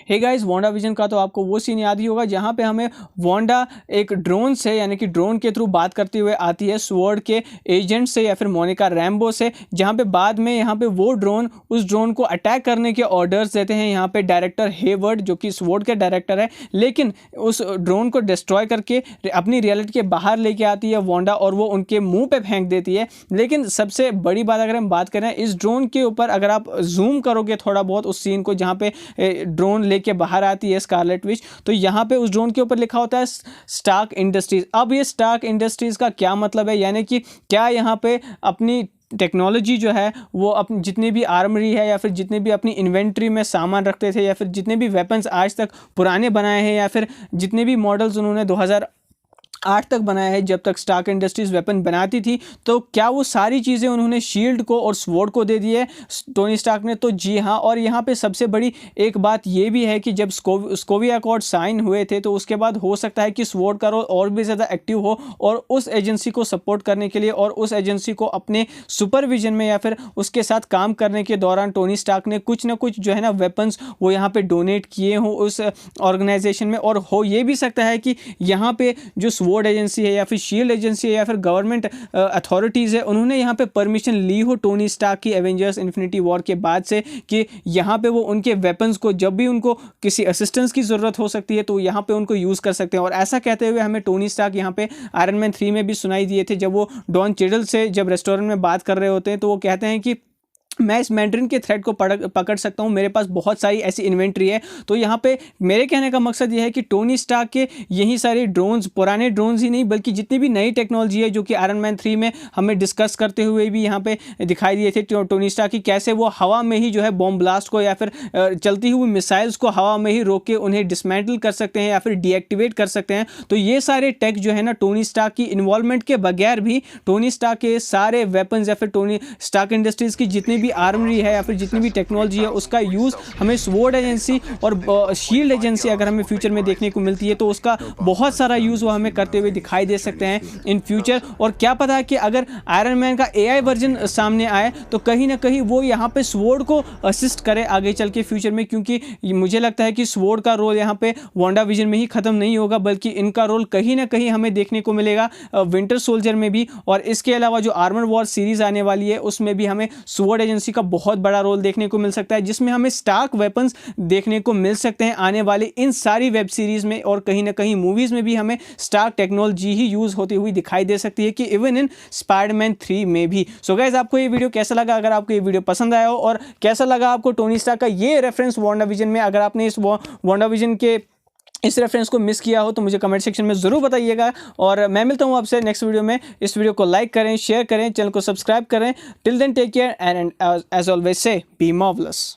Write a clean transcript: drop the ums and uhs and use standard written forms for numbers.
Hey guys, Wanda vision का तो आपको वो सीन याद ही होगा जहाँ पे हमें वांडा एक ड्रोन से यानी कि ड्रोन के थ्रू बात करते हुए आती है स्वॉर्ड के एजेंट से या फिर मोनिका रैम्बो से, जहाँ पे बाद में यहाँ पे वो ड्रोन उस ड्रोन को अटैक करने के ऑर्डर्स देते हैं यहाँ पे डायरेक्टर हेवर्ड जो कि स्वॉर्ड के डायरेक्टर है, लेकिन उस ड्रोन को डिस्ट्रॉय करके अपनी रियलिटी के बाहर लेके आती है वांडा और वो उनके मुंह पे फेंक देती है। लेकिन सबसे बड़ी बात अगर हम बात करें इस ड्रोन के ऊपर, अगर आप जूम करोगे थोड़ा बहुत उस सीन को जहाँ पे ड्रोन लेके बाहर आती है स्कारलेट विच, तो यहाँ पे उस ड्रोन के ऊपर लिखा होता है स्टार्क इंडस्ट्रीज। अब ये स्टार्क इंडस्ट्रीज का क्या मतलब है, यानी कि क्या यहाँ पे अपनी टेक्नोलॉजी जो है वो अपनी जितनी भी आर्मरी है या फिर जितने भी अपनी इन्वेंट्री में सामान रखते थे या फिर जितने भी वेपन्स आज तक पुराने बनाए हैं या फिर जितने भी मॉडल्स उन्होंने 2008 तक बनाया है जब तक स्टार्क इंडस्ट्रीज वेपन बनाती थी, तो क्या वो सारी चीज़ें उन्होंने शील्ड को और स्वॉर्ड को दे दी है टोनी स्टार्क ने? तो जी हाँ। और यहाँ पे सबसे बड़ी एक बात ये भी है कि जब स्कोविया अकॉर्ड साइन हुए थे तो उसके बाद हो सकता है कि स्वॉर्ड का रोल और भी ज़्यादा एक्टिव हो और उस एजेंसी को सपोर्ट करने के लिए और उस एजेंसी को अपने सुपरविजन में या फिर उसके साथ काम करने के दौरान टोनी स्टार्क ने कुछ ना कुछ जो है ना वेपन्स वो यहाँ पे डोनेट किए हों उस ऑर्गेनाइजेशन में। और हो ये भी सकता है कि यहाँ पे जो स्वॉर्ड एजेंसी है या फिर शील्ड एजेंसी है या फिर गवर्नमेंट अथॉरिटीज़ है, उन्होंने यहाँ पे परमिशन ली हो टोनी स्टार्क की एवेंजर्स इन्फिनिटी वॉर के बाद से कि यहाँ पे वो उनके वेपन्स को जब भी उनको किसी असिस्टेंस की ज़रूरत हो सकती है तो यहाँ पे उनको यूज़ कर सकते हैं। और ऐसा कहते हुए हमें टोनी स्टार्क यहाँ पे आयरन मैन 3 में भी सुनाई दिए थे, जब वो डॉन चिडल से जब रेस्टोरेंट में बात कर रहे होते हैं तो वो कहते हैं कि मैं इस मैंड्रिन के थ्रेड को पकड़ सकता हूँ, मेरे पास बहुत सारी ऐसी इन्वेंट्री है। तो यहाँ पे मेरे कहने का मकसद ये है कि टोनी स्टार्क के यही सारे ड्रोन्स, पुराने ड्रोन्स ही नहीं बल्कि जितनी भी नई टेक्नोलॉजी है जो कि आयरन मैन 3 में हमें डिस्कस करते हुए भी यहाँ पे दिखाई दिए थे टोनी स्टार्क की, कैसे वो हवा में ही जो है बॉम्ब ब्लास्ट को या फिर चलती हुई मिसाइल्स को हवा में ही रोक के उन्हें डिसमेंटल कर सकते हैं या फिर डीएक्टिवेट कर सकते हैं। तो ये सारे टेक जो है ना टोनी स्टार्क की इन्वॉल्वमेंट के बगैर भी टोनी स्टार्क के सारे वेपन्स या फिर टोनी स्टार्क इंडस्ट्रीज की जितनी भी आर्मरी है या फिर जितनी भी टेक्नोलॉजी है उसका यूज़ हमें स्वॉर्ड एजेंसी और शील्ड एजेंसी अगर हमें फ्यूचर में देखने को मिलती है तो उसका बहुत सारा यूज़ वो हमें करते हुए दिखाई दे सकते हैं इन फ्यूचर। और क्या पता है कि अगर आयरन मैन का एआई वर्जन सामने आए तो कहीं ना कहीं वो यहाँ पे स्वॉर्ड को असिस्ट करे आगे चल के फ्यूचर में, क्योंकि मुझे लगता है कि स्वॉर्ड का रोल यहाँ पे वांडा विजन में ही ख़त्म नहीं होगा बल्कि इनका रोल कहीं ना कहीं हमें देखने को मिलेगा विंटर सोल्जर में भी। और इसके अलावा जो आर्मर वॉर सीरीज़ आने वाली है उसमें भी हमें स्वॉर्ड एजेंसी का बहुत बड़ा रोल देखने को मिल सकता है, जिसमें हमें स्टार्क वेपन्स देखने को मिल सकते हैं आने वाली इन सारी वेब सीरीज़ में। और कहीं ना कहीं मूवीज़ में भी हमें स्टार्क टेक्नोलॉजी ही यूज़ होती हुई दिखाई दे सकती है कि इवन इन स्पाइडरमैन 3 में भी। सो गाइस, आपको ये वीडियो कैसा लगा? अगर आपको ये वीडियो पसंद आया हो और कैसा लगा आपको टोनी स्टार्क का ये रेफरेंस वांडा विजन में, अगर आपने इस वांडा विजन के इस रेफरेंस को मिस किया हो तो मुझे कमेंट सेक्शन में ज़रूर बताइएगा। और मैं मिलता हूँ आपसे नेक्स्ट वीडियो में। इस वीडियो को लाइक करें, शेयर करें, चैनल को सब्सक्राइब करें। Till then take care and as always say be marvellous.